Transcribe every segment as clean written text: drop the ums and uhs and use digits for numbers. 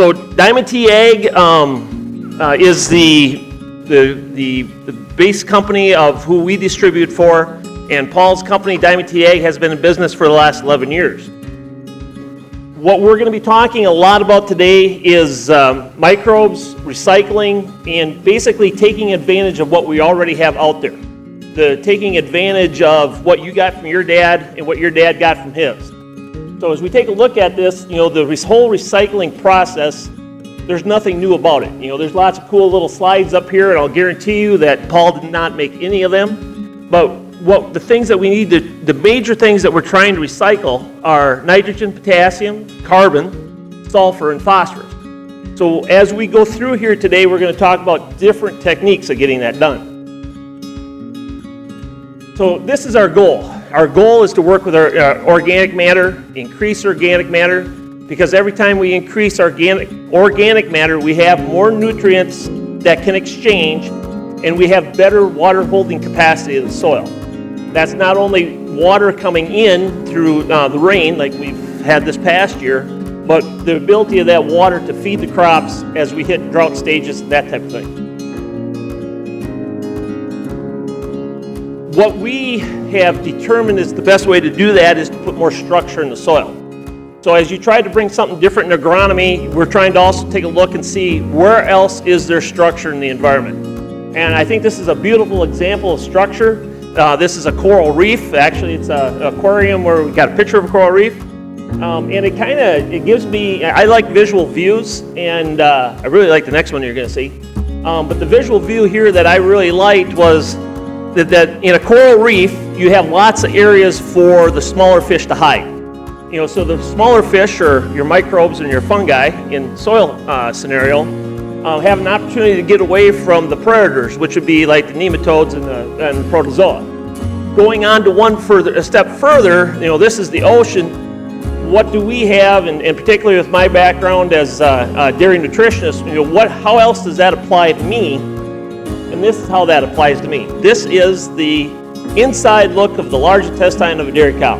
So Diamond T Ag is the base company of who we distribute for, and Paul's company, Diamond T Ag, has been in business for the last 11 years. What we're going to be talking a lot about today is microbes, recycling, and basically taking advantage of what we already have out there. Taking advantage of what you got from your dad and what your dad got from his. So as we take a look at this, the whole recycling process, there's nothing new about it. There's lots of cool little slides up here, and I'll guarantee you that Paul did not make any of them. But the things that we need, the major things that we're trying to recycle are nitrogen, potassium, carbon, sulfur, and phosphorus. So as we go through here today, we're going to talk about different techniques of getting that done. So this is our goal. Our goal is to work with our organic matter, increase organic matter, because every time we increase organic matter, we have more nutrients that can exchange, and we have better water holding capacity of the soil. That's not only water coming in through the rain, like we've had this past year, but the ability of that water to feed the crops as we hit drought stages and that type of thing. What we have determined is the best way to do that is to put more structure in the soil. So as you try to bring something different in agronomy, we're trying to also take a look and see where else is there structure in the environment. And I think this is a beautiful example of structure. This is a coral reef. Actually, it's an aquarium where we got a picture of a coral reef. And it gives me, I like visual views, and I really like the next one you're going to see. But the visual view here that I really liked was that in a coral reef, you have lots of areas for the smaller fish to hide. So the smaller fish, or your microbes and your fungi in soil scenario, have an opportunity to get away from the predators, which would be like the nematodes and the protozoa. Going on to a step further, this is the ocean. What do we have, and particularly with my background as a dairy nutritionist, how else does that apply to me? And this is how that applies to me. This is the inside look of the large intestine of a dairy cow.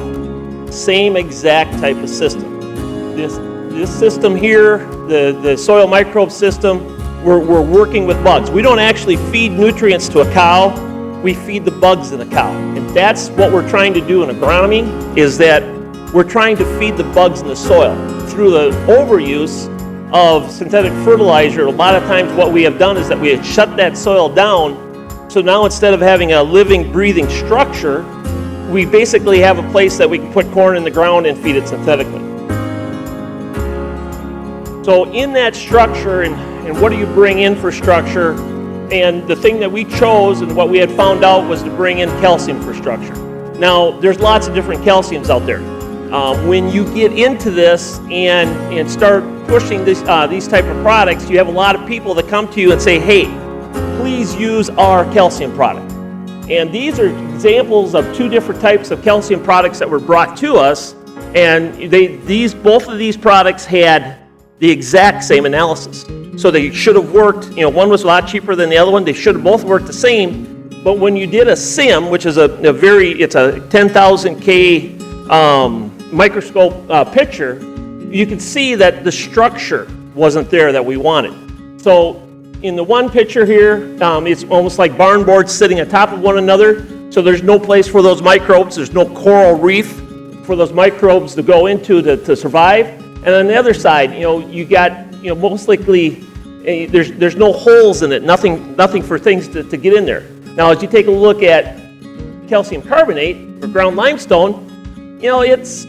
Same exact type of system. This system here, the soil microbe system, we're working with bugs. We don't actually feed nutrients to a cow, we feed the bugs in the cow. And that's what we're trying to do in agronomy, is that we're trying to feed the bugs in the soil. Through the overuse of synthetic fertilizer, a lot of times what we have done is that we have shut that soil down, so now instead of having a living, breathing structure, we basically have a place that we can put corn in the ground and feed it synthetically. So in that structure, and what do you bring in for structure? And the thing that we chose and what we had found out was to bring in calcium for structure. Now, there's lots of different calciums out there. When you get into this and start pushing these type of products, you have a lot of people that come to you and say, hey, please use our calcium product. And these are examples of two different types of calcium products that were brought to us, and both of these products had the exact same analysis. So they should have worked, one was a lot cheaper than the other one, they should have both worked the same, but when you did a SIM, which is it's a 10,000 K microscope picture, you can see that the structure wasn't there that we wanted. So in the one picture here, it's almost like barn boards sitting on top of one another, so there's no place for those microbes, there's no coral reef for those microbes to go into to survive. And on the other side, you got, most likely, there's no holes in it, nothing for things to get in there. Now, as you take a look at calcium carbonate or ground limestone, it's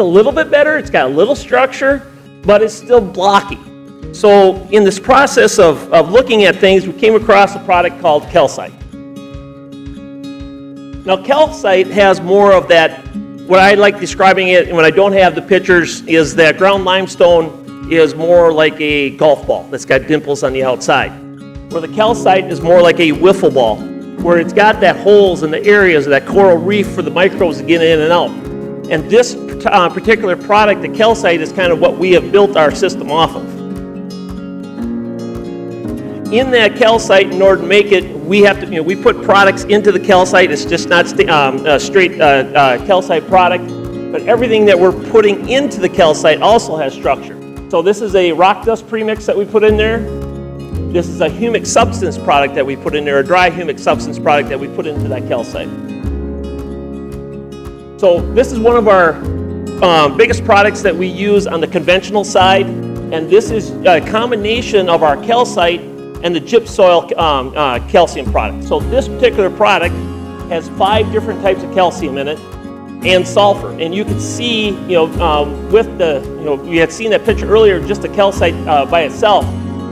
a little bit better, it's got a little structure, but it's still blocky. So in this process of looking at things, we came across a product called calcite. Now, calcite has more of that, what I like describing it, when I don't have the pictures, is that ground limestone is more like a golf ball that's got dimples on the outside, where the calcite is more like a wiffle ball, where it's got that holes in the areas of that coral reef for the microbes to get in and out. And this particular product, the calcite, is kind of what we have built our system off of. In that calcite, in order to make it, we have to, we put products into the calcite. It's just not a straight calcite product, but everything that we're putting into the calcite also has structure. So this is a rock dust premix that we put in there. This is a humic substance product that we put in there, a dry humic substance product that we put into that calcite. So this is one of our biggest products that we use on the conventional side, and this is a combination of our calcite and the gyp soil calcium product. So this particular product has 5 different types of calcium in it and sulfur, and you can see, with the, we had seen that picture earlier, just the calcite by itself,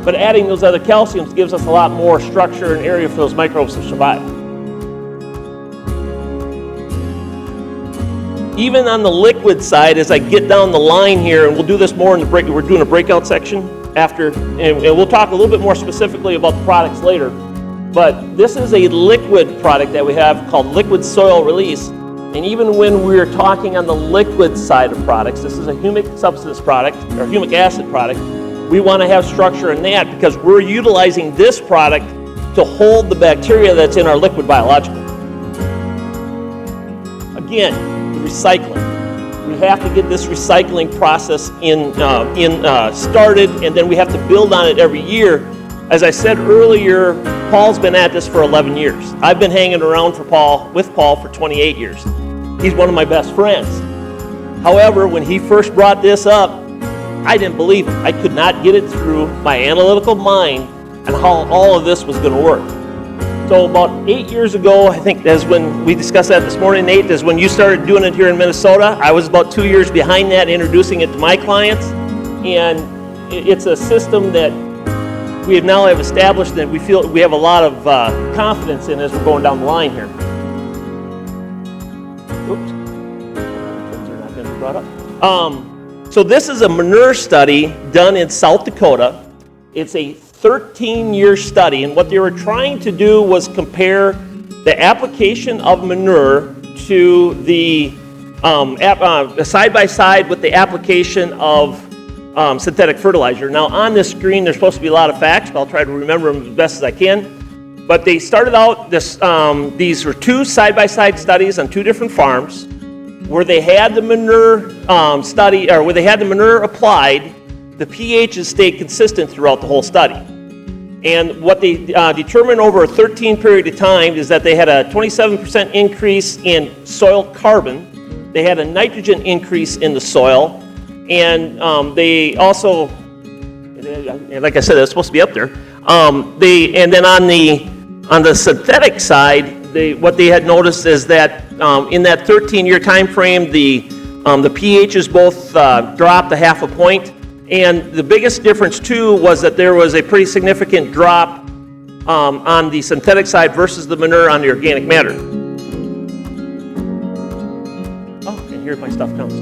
but adding those other calciums gives us a lot more structure and area for those microbes to survive. Even on the liquid side, as I get down the line here, and we'll do this more in the break, we're doing a breakout section after, and we'll talk a little bit more specifically about the products later, but this is a liquid product that we have called liquid soil release. And even when we're talking on the liquid side of products, this is a humic substance product, or humic acid product, we want to have structure in that because we're utilizing this product to hold the bacteria that's in our liquid biological. Again, recycling. We have to get this recycling process started, and then we have to build on it every year. As I said earlier, Paul's been at this for 11 years. I've been hanging around with Paul for 28 years. He's one of my best friends. However, when he first brought this up, I didn't believe it. I could not get it through my analytical mind and how all of this was going to work. So about 8 years ago, I think that's when we discussed that this morning, Nate, is when you started doing it here in Minnesota. I was about 2 years behind that, introducing it to my clients. And it's a system that we have now established that we feel we have a lot of confidence in as we're going down the line here. Oops. Not going to be brought up. So this is a manure study done in South Dakota. It's a 13-year study, and what they were trying to do was compare the application of manure to the side by side with the application of synthetic fertilizer. Now on this screen there's supposed to be a lot of facts, but I'll try to remember them as best as I can. But they started out these were 2 side-by-side studies on 2 different farms where they had the manure where they had the manure applied. The pHs stayed consistent throughout the whole study. And what they determined over a 13 period of time is that they had a 27% increase in soil carbon. They had a nitrogen increase in the soil. And they also, like I said, it's supposed to be up there. And then on the synthetic side, what they had noticed is that in that 13-year time frame, the pHs both dropped a half a point. And the biggest difference, too, was that there was a pretty significant drop on the synthetic side versus the manure on the organic matter. Oh, and here my stuff comes.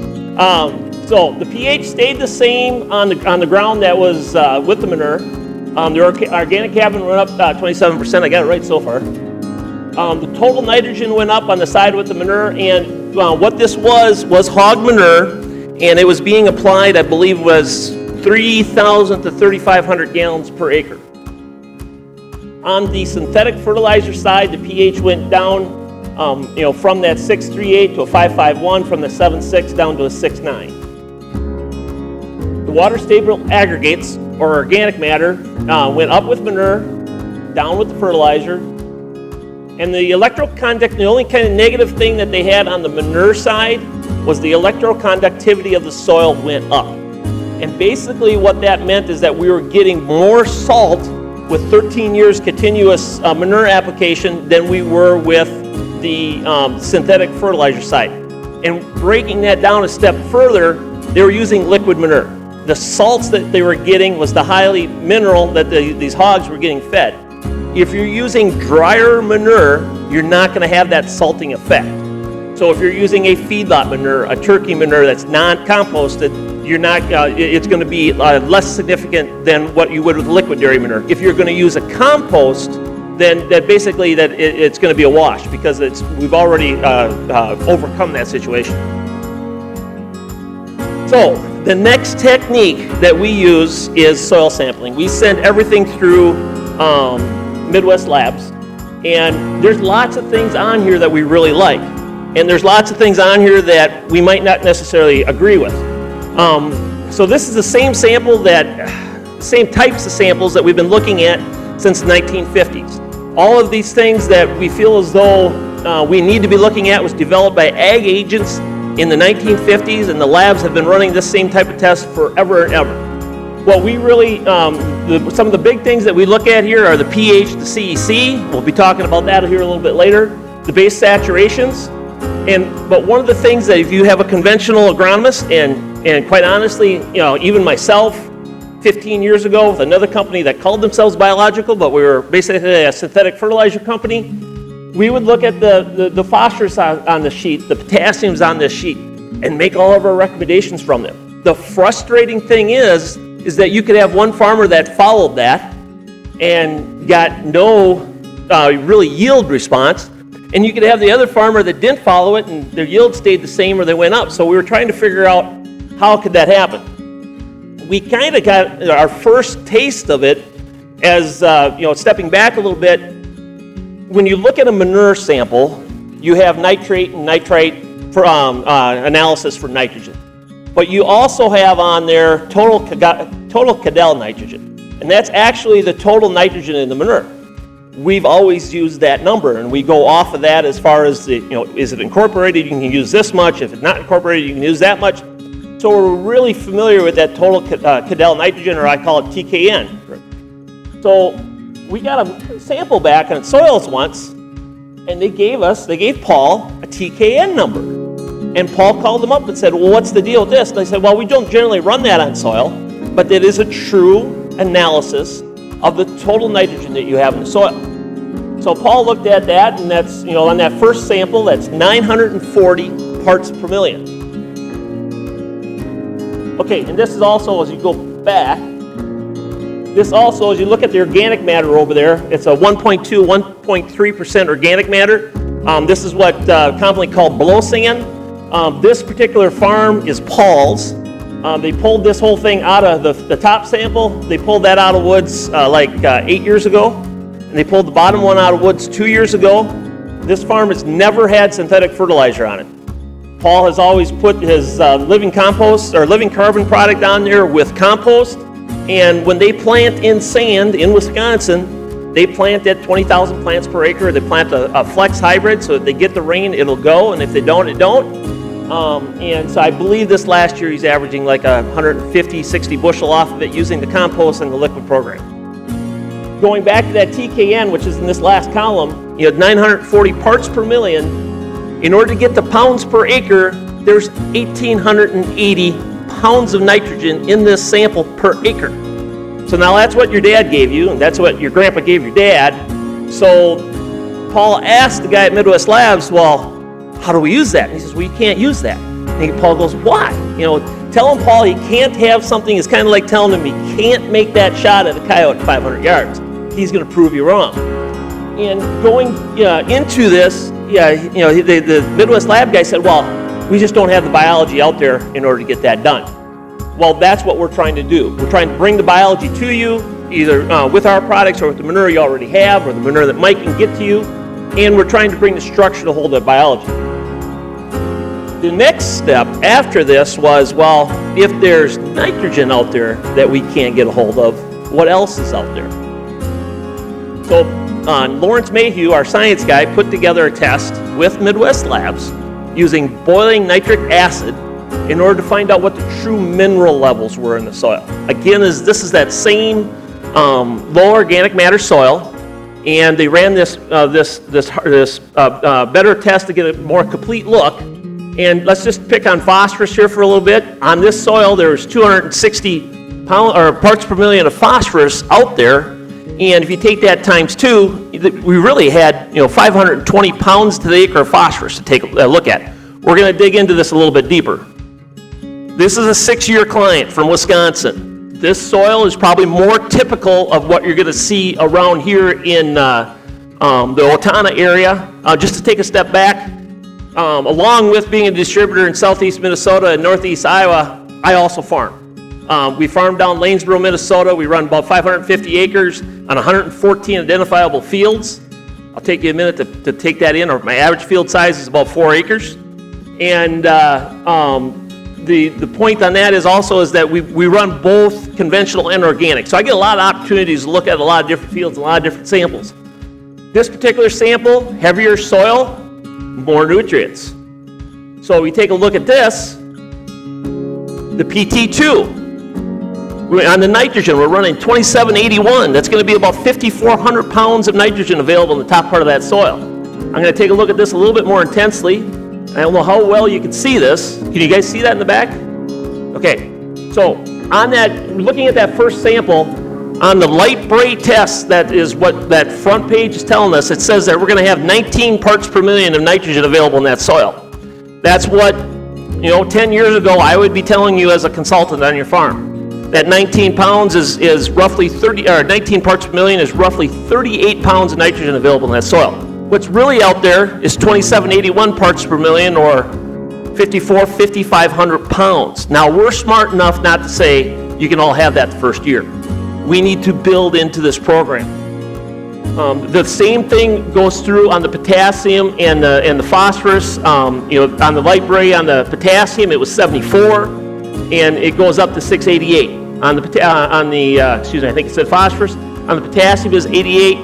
So the pH stayed the same on the ground that was with the manure. The organic carbon went up 27%. I got it right so far. The total nitrogen went up on the side with the manure, and what this was hog manure, and it was being applied, I believe, was 3,000 to 3,500 gallons per acre. On the synthetic fertilizer side, the pH went down, from that 6.38 to a 5.51, from the 7.6 down to a 6.9. The water stable aggregates, or organic matter, went up with manure, down with the fertilizer. And the electroconductivity, the only kind of negative thing that they had on the manure side was the electroconductivity of the soil went up. And basically what that meant is that we were getting more salt with 13 years continuous manure application than we were with the synthetic fertilizer side. And breaking that down a step further, they were using liquid manure. The salts that they were getting was the highly mineral that these hogs were getting fed. If you're using drier manure, you're not going to have that salting effect. So if you're using a feedlot manure, a turkey manure that's non-composted, you're not. It's going to be less significant than what you would with liquid dairy manure. If you're going to use a compost, then basically it's going to be a wash because we've already overcome that situation. So the next technique that we use is soil sampling. We send everything through Midwest Labs, and there's lots of things on here that we really like, and there's lots of things on here that we might not necessarily agree with. So this is the same sample same types of samples that we've been looking at since the 1950s. All of these things that we feel as though we need to be looking at was developed by ag agents in the 1950s, and the labs have been running this same type of test forever and ever. What we really, some of the big things that we look at here are the pH, the CEC. We'll be talking about that here a little bit later. The base saturations. But one of the things that if you have a conventional agronomist, and quite honestly, even myself, 15 years ago with another company that called themselves biological, but we were basically a synthetic fertilizer company, we would look at the phosphorus on the sheet, the potassiums on this sheet, and make all of our recommendations from them. The frustrating thing is that you could have one farmer that followed that and got no really yield response, and you could have the other farmer that didn't follow it and their yield stayed the same or they went up. So we were trying to figure out how could that happen. We kind of got our first taste of it as, stepping back a little bit. When you look at a manure sample, you have nitrate and nitrite for analysis for nitrogen. But you also have on there total Cadell nitrogen. And that's actually the total nitrogen in the manure. We've always used that number, and we go off of that as far as is it incorporated, you can use this much. If it's not incorporated, you can use that much. So we're really familiar with that total Cadell nitrogen, or I call it TKN. So we got a sample back on soils once, and they gave Paul a TKN number. And Paul called them up and said, well, what's the deal with this? And they said, well, we don't generally run that on soil, but it is a true analysis of the total nitrogen that you have in the soil. So Paul looked at that, and that's, on that first sample, that's 940 parts per million. Okay, and this is also, as you go back, this also, as you look at the organic matter over there, it's a 1.2, 1.3% organic matter. This is what commonly called blow sand. This particular farm is Paul's. They pulled this whole thing out of the top sample. They pulled that out of woods 8 years ago. And they pulled the bottom one out of woods 2 years ago. This farm has never had synthetic fertilizer on it. Paul has always put his living compost or living carbon product on there with compost. And when they plant in sand in Wisconsin, they plant at 20,000 plants per acre. They plant a flex hybrid, so if they get the rain, it'll go, and if they don't, it don't. And so I believe this last year he's averaging like 150, 60 bushel off of it using the compost and the liquid program. Going back to that TKN, which is in this last column, 940 parts per million. In order to get the pounds per acre, there's 1,880 pounds of nitrogen in this sample per acre. So now that's what your dad gave you, and that's what your grandpa gave your dad. So Paul asked the guy at Midwest Labs, well, how do we use that? And he says, well, you can't use that. And Paul goes, why? Tell him, Paul, he can't have something. It's kind of like telling him he can't make that shot at a coyote at 500 yards. He's going to prove you wrong. And going into this, the Midwest Lab guy said, well, we just don't have the biology out there in order to get that done. Well, that's what we're trying to do. We're trying to bring the biology to you, either with our products or with the manure you already have, or the manure that Mike can get to you, and we're trying to bring the structure to hold that biology. The next step after this was, well, if there's nitrogen out there that we can't get a hold of, what else is out there? So Lawrence Mayhew, our science guy, put together a test with Midwest Labs using boiling nitric acid in order to find out what the true mineral levels were in the soil. Again, this is that same low organic matter soil, and they ran this better test to get a more complete look. And let's just pick on phosphorus here for a little bit. On this soil, there's 260 parts per million of phosphorus out there. And if you take that times 2, we really had 520 pounds to the acre of phosphorus to take a look at. We're going to dig into this a little bit deeper. This is a 6-year client from Wisconsin. This soil is probably more typical of what you're going to see around here in the Owatonna area. Just to take a step back, along with being a distributor in southeast Minnesota and northeast Iowa, I also farm. We farm down Lanesboro, Minnesota. We run about 550 acres on 114 identifiable fields. I'll take you a minute to take that in. Or my average field size is about 4 acres. And the point on that is that we run both conventional and organic. So I get a lot of opportunities to look at a lot of different fields, a lot of different samples. This particular sample, heavier soil, more nutrients. So we take a look at this, the PT2. On the nitrogen, we're running 2781. That's going to be about 5,400 pounds of nitrogen available in the top part of that soil. I'm going to take a look at this a little bit more intensely. I don't know how well you can see this. Can you guys see that in the back? Okay, so on that, looking at that first sample, on the light bray test, that is what that front page is telling us. It says that we're going to have 19 parts per million of nitrogen available in that soil. That's what, 10 years ago I would be telling you as a consultant on your farm. That 19 pounds is roughly 19 parts per million is roughly 38 pounds of nitrogen available in that soil. What's really out there is 2781 parts per million, or 5,500 pounds. Now, we're smart enough not to say you can all have that the first year. We need to build into this program. The same thing goes through on the potassium and the phosphorus. On the light bray, on the potassium, it was 74, and it goes up to 688. I think it said phosphorus. On the potassium is 88,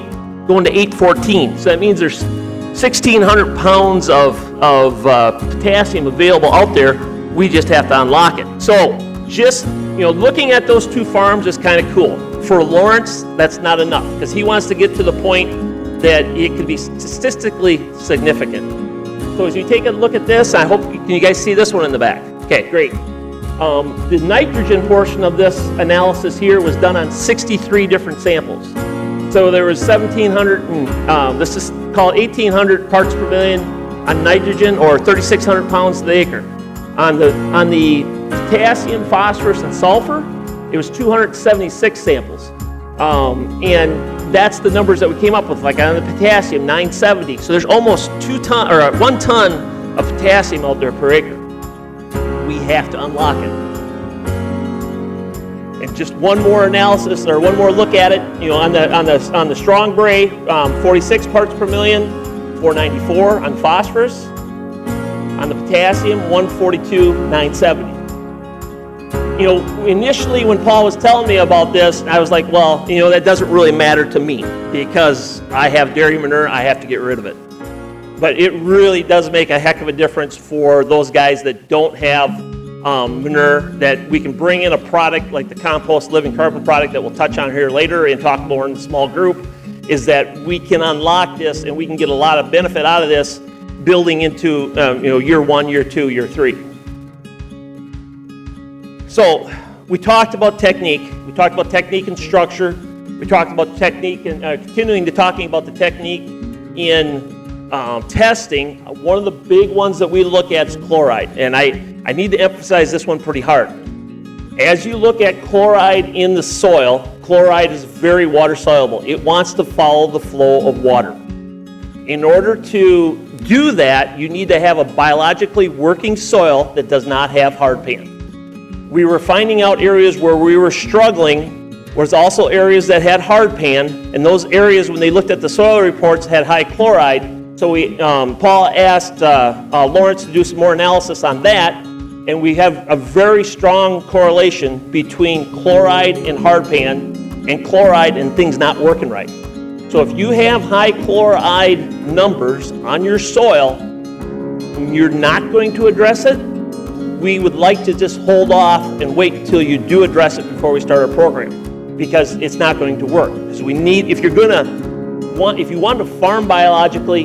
going to 814. So that means there's 1,600 pounds of potassium available out there. We just have to unlock it. So just looking at those two farms is kind of cool. For Lawrence, that's not enough, because he wants to get to the point that it can be statistically significant. So as you take a look at this, can you guys see this one in the back? Okay, great. The nitrogen portion of this analysis here was done on 63 different samples. So there was 1,700, this is called 1,800 parts per million on nitrogen, or 3,600 pounds to the acre. On the potassium, phosphorus, and sulfur, it was 276 samples. And that's the numbers that we came up with. Like on the potassium, 970. So there's almost 1 ton of potassium out there per acre. We have to unlock it. And just one more analysis, or one more look at it, on the strong bray, 46 parts per million, 494 on phosphorus. On the potassium, 142, 970. Initially when Paul was telling me about this, I was like, well, that doesn't really matter to me, because I have dairy manure, I have to get rid of it. But it really does make a heck of a difference for those guys that don't have manure, that we can bring in a product like the compost living carbon product that we'll touch on here later and talk more in a small group, is that we can unlock this and we can get a lot of benefit out of this building into year 1, year 2, year 3. So we talked about technique. We talked about technique and structure. We talked about technique and continuing to talking about the technique in testing. One of the big ones that we look at is chloride, and I need to emphasize this one pretty hard. As you look at chloride in the soil, chloride is very water soluble. It wants to follow the flow of water. In order to do that, you need to have a biologically working soil that does not have hard pan. We were finding out areas where we were struggling was also areas that had hard pan, and those areas, when they looked at the soil reports, had high chloride. So Paul asked Lawrence to do some more analysis on that, and we have a very strong correlation between chloride and hard pan, and chloride and things not working right. So if you have high chloride numbers on your soil, and you're not going to address it, we would like to just hold off and wait until you do address it before we start our program, because it's not going to work. Because if you want to farm biologically,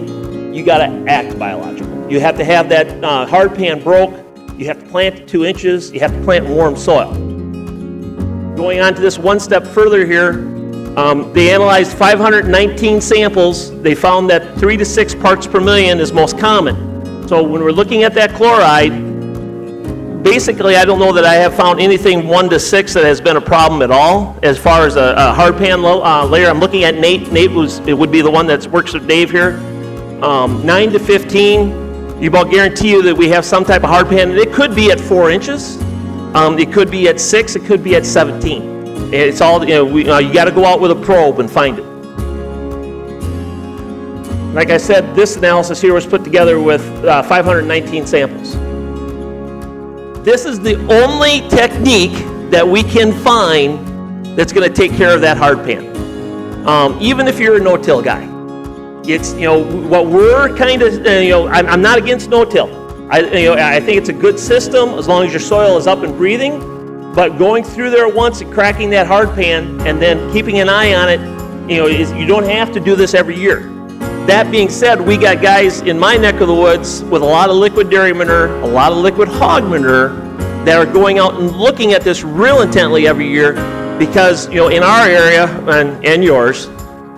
you got to act biological. You have to have that hard pan broke. You have to plant to 2 inches. You have to plant in warm soil. Going on to this one step further here, they analyzed 519 samples. They found that 3 to 6 parts per million is most common. So when we're looking at that chloride, basically, I don't know that I have found anything 1 to 6 that has been a problem at all. As far as a hard pan layer, I'm looking at Nate. It would be the one that works with Dave here. 9 to 15, you about guarantee you that we have some type of hard pan. And it could be at 4 inches. It could be at 6. It could be at 17. It's all, you got to go out with a probe and find it. Like I said, this analysis here was put together with 519 samples. this is the only technique that we can find that's going to take care of that hard pan. Even if you're a no-till guy. It's, what we're kind of, I'm not against no-till. I think it's a good system as long as your soil is up and breathing, but going through there once and cracking that hard pan and then keeping an eye on it, you don't have to do this every year. That being said, we got guys in my neck of the woods with a lot of liquid dairy manure, a lot of liquid hog manure that are going out and looking at this real intently every year because, in our area and yours,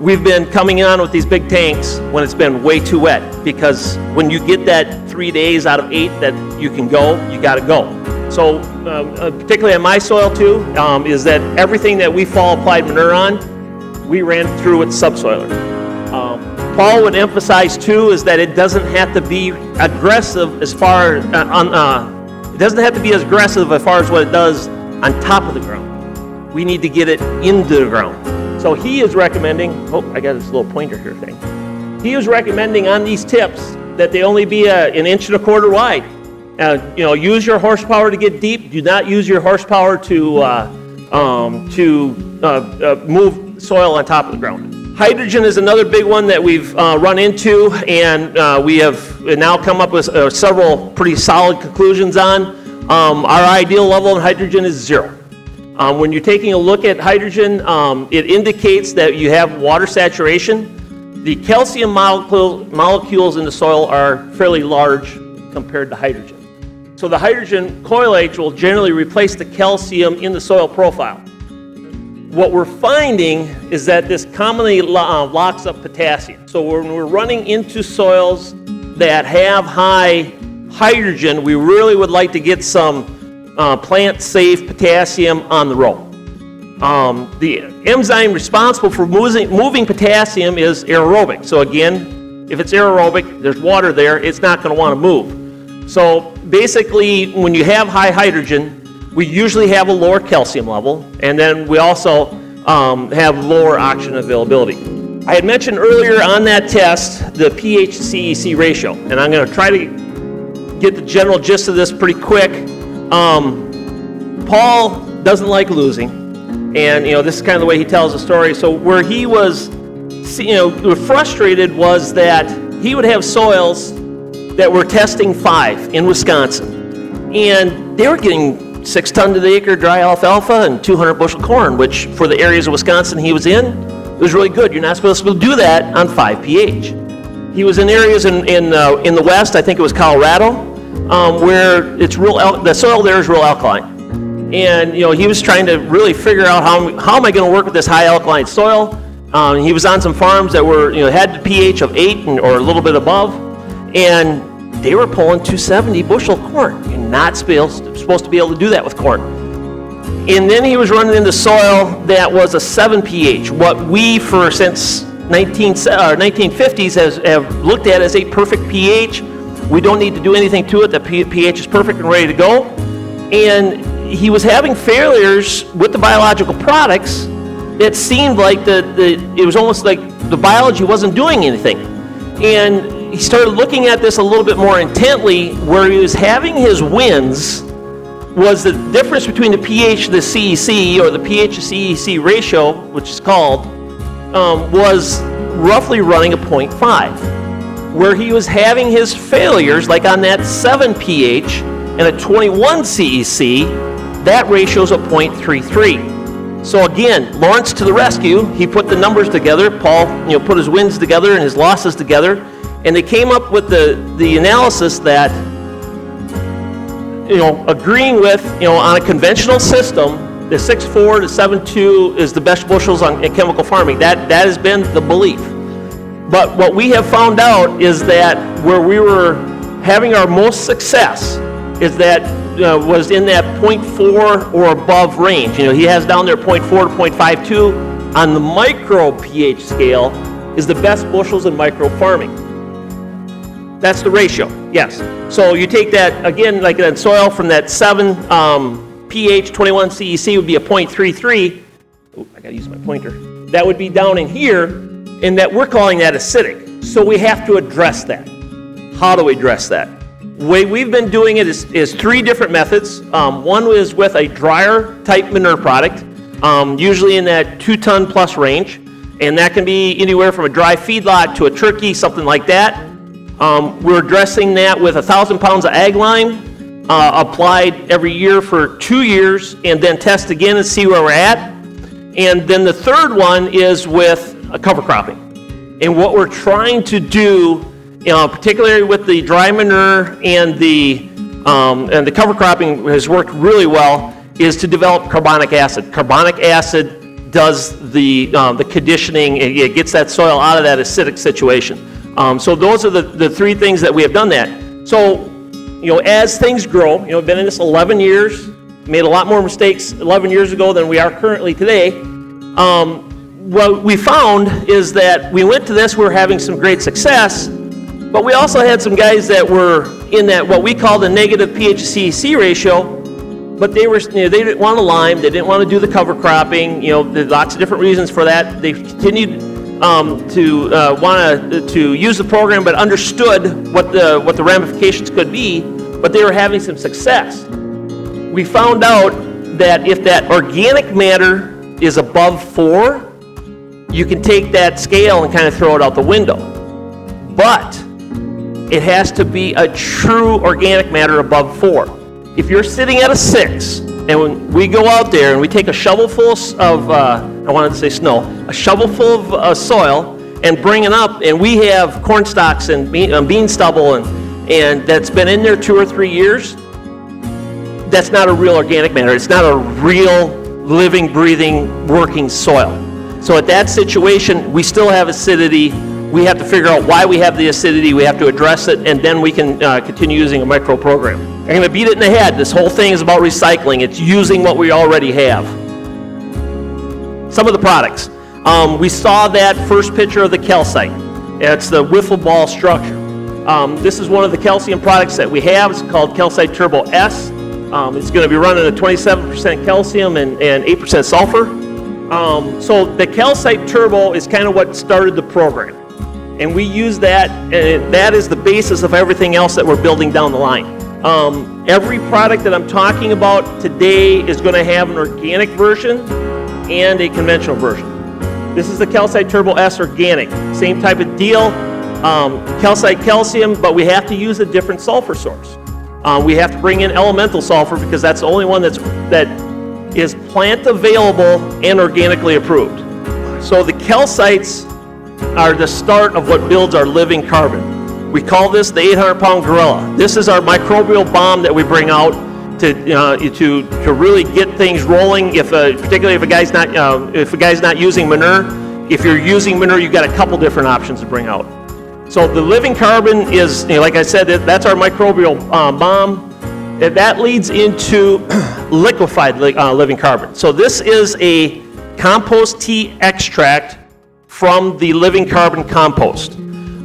we've been coming on with these big tanks when it's been way too wet because when you get that 3 days out of 8 that you can go, you got to go. So particularly on my soil too, is that everything that we fall applied manure on, we ran through with subsoiler. Paul would emphasize too is that it doesn't have to be aggressive as far it doesn't have to be as aggressive as far as what it does on top of the ground. We need to get it into the ground. So he is recommending, I got this little pointer here thing. He is recommending on these tips that they only be an 1.25 inches wide. Use your horsepower to get deep. Do not use your horsepower to move soil on top of the ground. Hydrogen is another big one that we've run into, and we have now come up with several pretty solid conclusions on. Our ideal level of hydrogen is 0. When you're taking a look at hydrogen, it indicates that you have water saturation. The calcium molecules in the soil are fairly large compared to hydrogen. So the hydrogen coilage will generally replace the calcium in the soil profile. What we're finding is that this commonly locks up potassium. So when we're running into soils that have high hydrogen, we really would like to get some plant-safe potassium on the row. The enzyme responsible for moving potassium is aerobic. So again, if it's aerobic, there's water there, it's not going to want to move. So basically, when you have high hydrogen, we usually have a lower calcium level, and then we also have lower oxygen availability. I had mentioned earlier on that test the pH-CEC ratio, and I'm going to try to get the general gist of this pretty quick. Paul doesn't like losing, and this is kind of the way he tells the story. So where he was, frustrated was that he would have soils that were testing 5 in Wisconsin, and they were getting 6 ton to the acre dry alfalfa and 200 bushel corn, which for the areas of Wisconsin he was in, it was really good. You're not supposed to do that on 5 pH. He was in areas in the west, I think it was Colorado, where it's the soil there is real alkaline. And he was trying to really figure out how am I going to work with this high alkaline soil. He was on some farms that were had the pH of 8 or a little bit above, and they were pulling 270 bushel corn. You're not supposed to be able to do that with corn. And then he was running into soil that was a 7 pH, what we since 1950s have looked at as a perfect pH. We don't need to do anything to it. The pH is perfect and ready to go. And he was having failures with the biological products. It seemed like it was almost like the biology wasn't doing anything. And he started looking at this a little bit more intently. Where he was having his wins was the difference between the pH to the CEC, or the pH to CEC ratio, which is called, was roughly running a 0.5. Where he was having his failures, like on that 7 pH and a 21 CEC, that ratio is a 0.33. So again, Lawrence to the rescue. He put the numbers together. Paul, put his wins together and his losses together. And they came up with the analysis that, agreeing with, on a conventional system, the 6.4 to 7.2 is the best bushels in chemical farming. That has been the belief. But what we have found out is that where we were having our most success is that was in that 0.4 or above range. He has down there 0.4 to 0.52 on the micro pH scale is the best bushels in micro farming. That's the ratio, yes. So you take that, again, like that soil from that 7 pH, 21 CEC would be a 0.33. Oh, I got to use my pointer. That would be down in here, and that we're calling that acidic. So we have to address that. How do we address that? The way we've been doing it is 3 different methods. One is with a dryer type manure product, usually in that 2-ton plus range. And that can be anywhere from a dry feedlot to a turkey, something like that. We're addressing that with 1,000 pounds of ag lime, applied every year for 2 years, and then test again and see where we're at. And then the third one is with a cover cropping. And what we're trying to do, particularly with the dry manure and the cover cropping has worked really well, is to develop carbonic acid. Carbonic acid does the conditioning. It gets that soil out of that acidic situation. So those are the 3 things that we have done that. So, as things grow, we've been in this 11 years, made a lot more mistakes 11 years ago than we are currently today. What we found is that we went to this, we were having some great success, but we also had some guys that were in that what we call the negative pH-CEC ratio. But they didn't want to lime, they didn't want to do the cover cropping, there's lots of different reasons for that. They continued to want to use the program, but understood what the ramifications could be, but they were having some success. We found out that if that organic matter is above 4, you can take that scale and kind of throw it out the window. But it has to be a true organic matter above 4. If you're sitting at a 6, and when we go out there and we take a shovel full of, I wanted to say snow, a shovel full of soil and bring it up, and we have corn stalks and bean stubble, and that's been in there 2 or 3 years, that's not a real organic matter. It's not a real living, breathing, working soil. So at that situation, we still have acidity. We have to figure out why we have the acidity. We have to address it, and then we can continue using a micro program. I'm going to beat it in the head. This whole thing is about recycling. It's using what we already have. Some of the products. We saw that first picture of the calcite. It's the wiffle ball structure. This is one of the calcium products that we have. It's called Calcite Turbo S. It's going to be running at 27% calcium and 8% sulfur. So the Calcite Turbo is kind of what started the program. And we use that, and that is the basis of everything else that we're building down the line. Every product that I'm talking about today is going to have an organic version and a conventional version. This is the Calcite Turbo S Organic. Same type of deal, calcite calcium, but we have to use a different sulfur source. We have to bring in elemental sulfur because that's the only one that is plant available and organically approved. So the calcites are the start of what builds our living carbon. We call this the 800-pound gorilla. This is our microbial bomb that we bring out to really get things rolling. Particularly if a guy's not using manure. If you're using manure, you've got a couple different options to bring out. So the living carbon is, like I said, that's our microbial bomb. And that leads into liquefied living carbon. So this is a compost tea extract from the living carbon compost.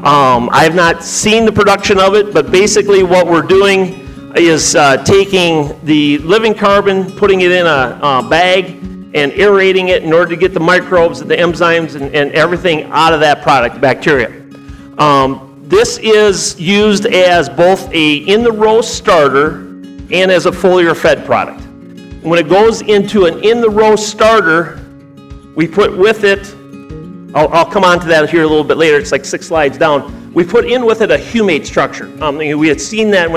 I have not seen the production of it, but basically what we're doing is taking the living carbon, putting it in a bag, and aerating it in order to get the microbes and the enzymes and everything out of that product, the bacteria. This is used as both a in-the-row starter and as a foliar fed product. When it goes into an in-the-row starter, we put with it, I'll come on to that here a little bit later, it's like 6 slides down. We put in with it a humate structure. We had seen that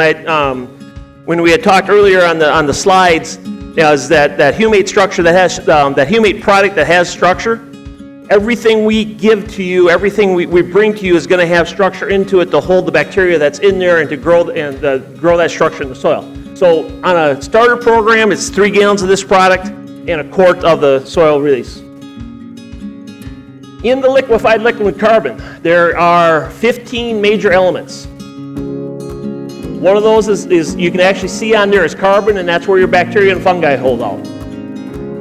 when we had talked earlier on the slides, is that humate structure that has, that humate product that has structure. Everything we give to you, everything we bring to you is going to have structure into it to hold the bacteria that's in there and to grow that structure in the soil. So on a starter program, it's 3 gallons of this product and a quart of the soil release. In the liquefied liquid carbon, there are 15 major elements. One of those is you can actually see on there is carbon, and that's where your bacteria and fungi hold out.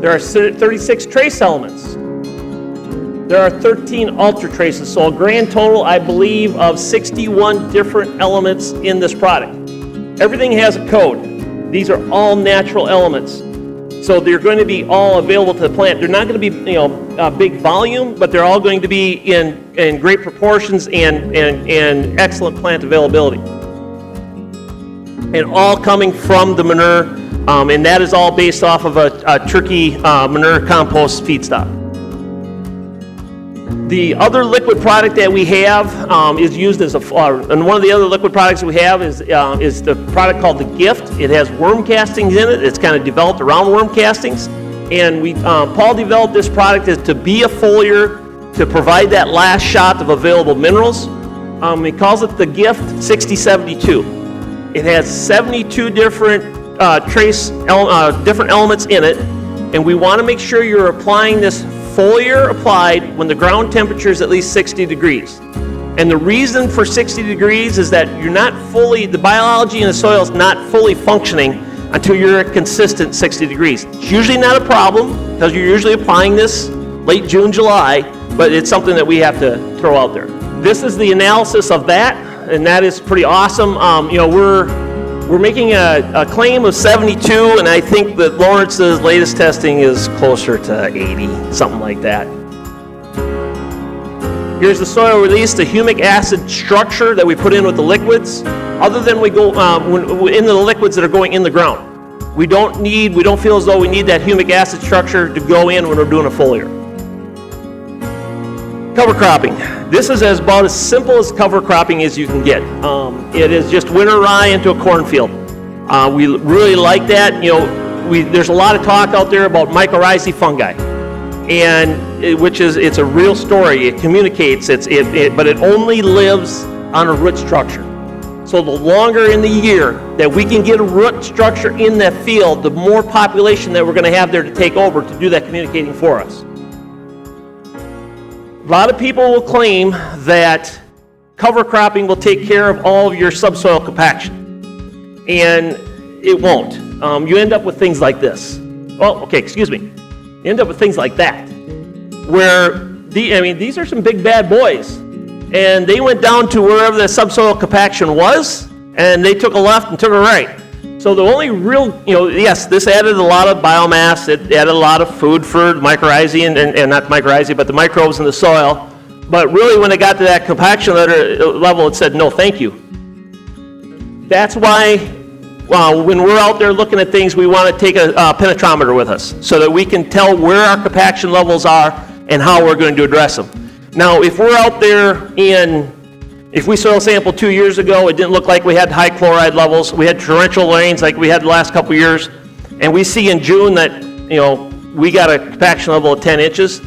There are 36 trace elements. There are 13 ultra traces, so a grand total, I believe, of 61 different elements in this product. Everything has a code. These are all natural elements. So they're going to be all available to the plant. They're not going to be, a big volume, but they're all going to be in great proportions and excellent plant availability. and all coming from the manure, and that is all based off of a turkey manure compost feedstock. The other liquid product that we have is used as and one of the other liquid products we have is the product called the Gift. It has worm castings in it. It's kind of developed around worm castings, and Paul developed this product to be a foliar to provide that last shot of available minerals. He calls it the Gift 6072. It has 72 different different elements in it, and we want to make sure you're applying this foliar applied when the ground temperature is at least 60 degrees. And the reason for 60 degrees is that the biology in the soil is not fully functioning until you're at consistent 60 degrees. It's usually not a problem because you're usually applying this late June, July, but it's something that we have to throw out there. This is the analysis of that, and that is pretty awesome. We're making a claim of 72, and I think that Lawrence's latest testing is closer to 80, something like that. Here's the soil release, the humic acid structure that we put in with the liquids. Other than we go in the liquids that are going in the ground, we don't feel as though we need that humic acid structure to go in when we're doing a foliar. Cover cropping. This is about as simple as cover cropping as you can get. It is just winter rye into a cornfield. We really like that. There's a lot of talk out there about mycorrhizae fungi, and it's a real story. It communicates. But it only lives on a root structure. So the longer in the year that we can get a root structure in that field, the more population that we're going to have there to take over to do that communicating for us. A lot of people will claim that cover cropping will take care of all of your subsoil compaction, and it won't. You end up with things like this. You end up with things like that, where these are some big bad boys, and they went down to wherever the subsoil compaction was, and they took a left and took a right. So the only real, yes, this added a lot of biomass, it added a lot of food for mycorrhizae, and not mycorrhizae, but the microbes in the soil. But really, when it got to that compaction level, it said, no, thank you. That's why when we're out there looking at things, we want to take a penetrometer with us so that we can tell where our compaction levels are and how we're going to address them. Now, if we're out there if we soil sampled 2 years ago, it didn't look like we had high chloride levels. We had torrential rains like we had the last couple years. And we see in June that, we got a compaction level of 10 inches.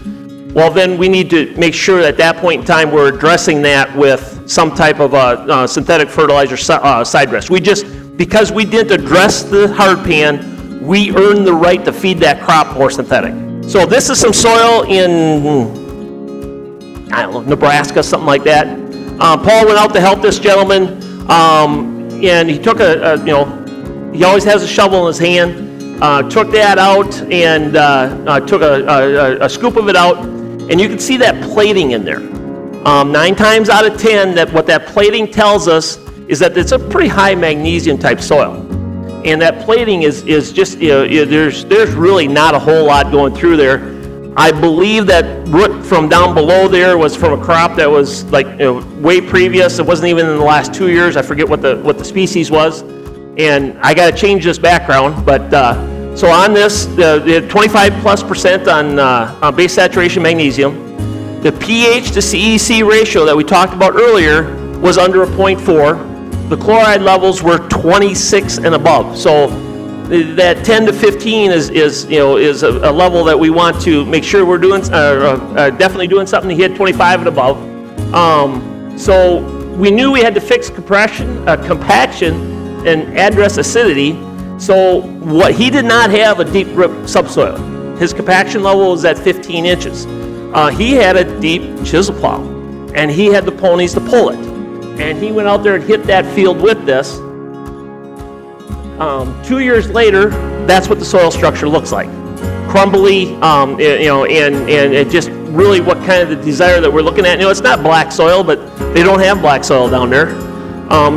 Well, then we need to make sure at that point in time we're addressing that with some type of synthetic fertilizer side dress. Because we didn't address the hard pan, we earned the right to feed that crop more synthetic. So this is some soil in, Nebraska, something like that. Paul went out to help this gentleman, and he took he always has a shovel in his hand, took that out and took a scoop of it out, and you can see that plating in there. 9 times out of 10, what that plating tells us is that it's a pretty high magnesium type soil. And that plating is just, there's really not a whole lot going through there. I believe that root from down below there was from a crop that was way previous. It wasn't even in the last 2 years. I forget what the species was. And I got to change this background. But so on this, the 25+% on base saturation magnesium. The pH to CEC ratio that we talked about earlier was under a 0.4. The chloride levels were 26 and above. So that 10 to 15 is a level that we want to make sure we're doing, definitely doing something to hit 25 and above. So we knew we had to fix compaction and address acidity. So he did not have a deep grip subsoil. His compaction level was at 15 inches. He had a deep chisel plow, and he had the ponies to pull it. And he went out there and hit that field with this. 2 years later, that's what the soil structure looks like. Crumbly, and it just really what kind of the desire that we're looking at. It's not black soil, but they don't have black soil down there.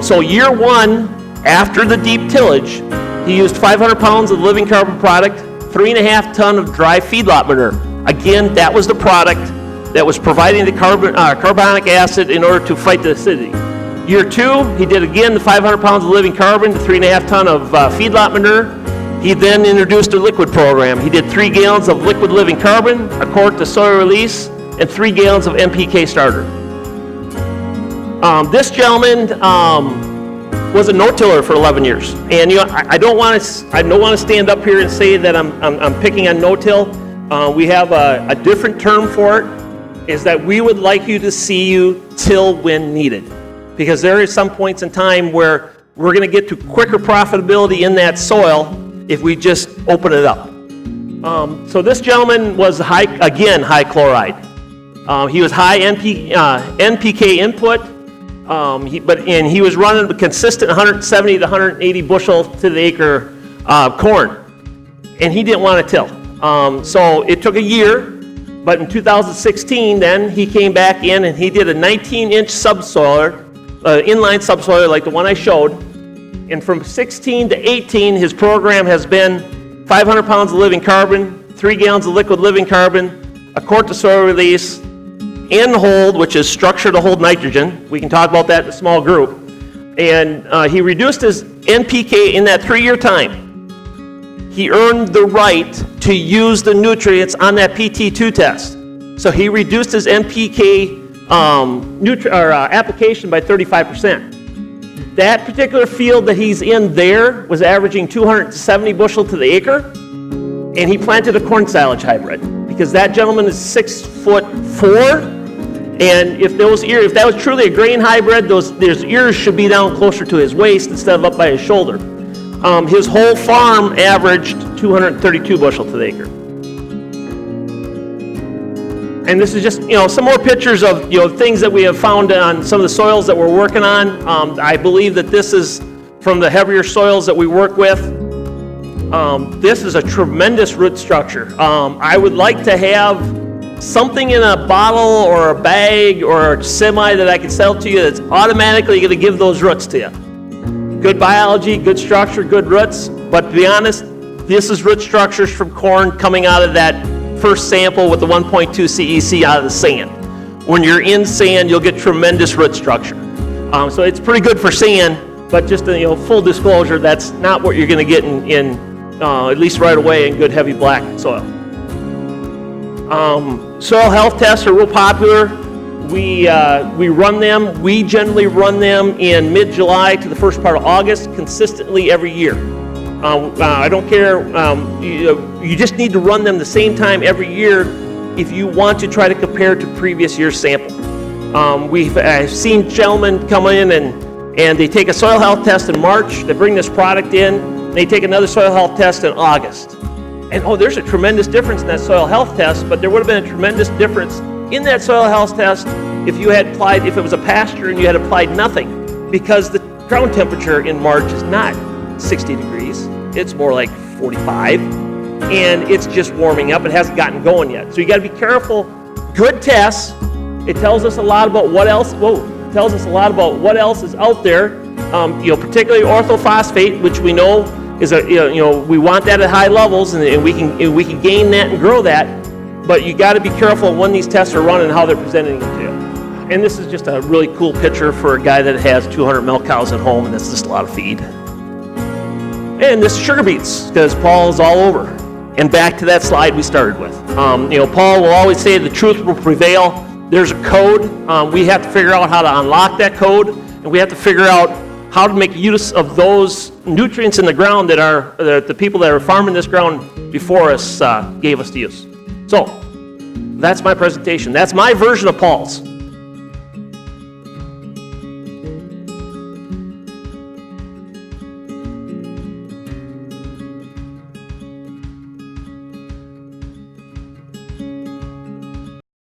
So year 1, after the deep tillage, he used 500 pounds of living carbon product, 3.5 ton of dry feedlot manure. Again, that was the product that was providing the carbonic acid in order to fight the acidity. Year 2, he did again the 500 pounds of living carbon, the 3.5 ton of feedlot manure. He then introduced a liquid program. He did 3 gallons of liquid living carbon, a quart to soil release, and 3 gallons of NPK starter. This gentleman was a no-tiller for 11 years. And I don't want to stand up here and say that I'm picking on no-till. We have a different term for it, is that we would like you to see you till when needed. Because there is some points in time where we're going to get to quicker profitability in that soil if we just open it up. So this gentleman was high chloride. He was high NPK input, he was running a consistent 170 to 180 bushel to the acre corn, and he didn't want to till. So it took a year, but in 2016, then he came back in and he did a 19-inch subsoiler, inline subsoiler like the one I showed. And from 16 to 18, his program has been 500 pounds of living carbon, 3 gallons of liquid living carbon, a quart to soil release, and hold, which is structure to hold nitrogen. We can talk about that in a small group. And he reduced his NPK in that 3-year time. He earned the right to use the nutrients on that PT2 test. So he reduced his NPK application by 35%. That particular field that he's in there was averaging 270 bushel to the acre, and he planted a corn silage hybrid because that gentleman is 6'4", and if that was truly a grain hybrid, those ears should be down closer to his waist instead of up by his shoulder. His whole farm averaged 232 bushel to the acre. And this is just, some more pictures of, things that we have found on some of the soils that we're working on. I believe that this is from the heavier soils that we work with. This is a tremendous root structure. I would like to have something in a bottle or a bag or a semi that I can sell to you that's automatically going to give those roots to you. Good biology, good structure, good roots. But to be honest, this is root structures from corn coming out of that first sample with the 1.2 CEC out of the sand. When you're in sand, you'll get tremendous root structure. So it's pretty good for sand, but just full disclosure, that's not what you're going to get in at least right away in good heavy black soil. Soil health tests are real popular. We run them. We generally run them in mid-July to the first part of August, consistently every year. I don't care. You just need to run them the same time every year if you want to try to compare to previous year's sample. I've seen gentlemen come in and they take a soil health test in March. They bring this product in. And they take another soil health test in August. And there's a tremendous difference in that soil health test, but there would have been a tremendous difference in that soil health test if it was a pasture and you had applied nothing, because the ground temperature in March is not 60 degrees. It's more like 45, and it's just warming up. It hasn't gotten going yet. So you got to be careful. Good tests. It tells us a lot about what else. Tells us a lot about what else is out there. Particularly orthophosphate, which we know is we want that at high levels, and we can gain that and grow that. But you got to be careful when these tests are run and how they're presenting them to you. And this is just a really cool picture for a guy that has 200 milk cows at home, and that's just a lot of feed. And this is sugar beets, because Paul is all over. And back to that slide we started with. Paul will always say the truth will prevail. There's a code. We have to figure out how to unlock that code, and we have to figure out how to make use of those nutrients in the ground that the people that are farming this ground before us gave us to use. So that's my presentation. That's my version of Paul's.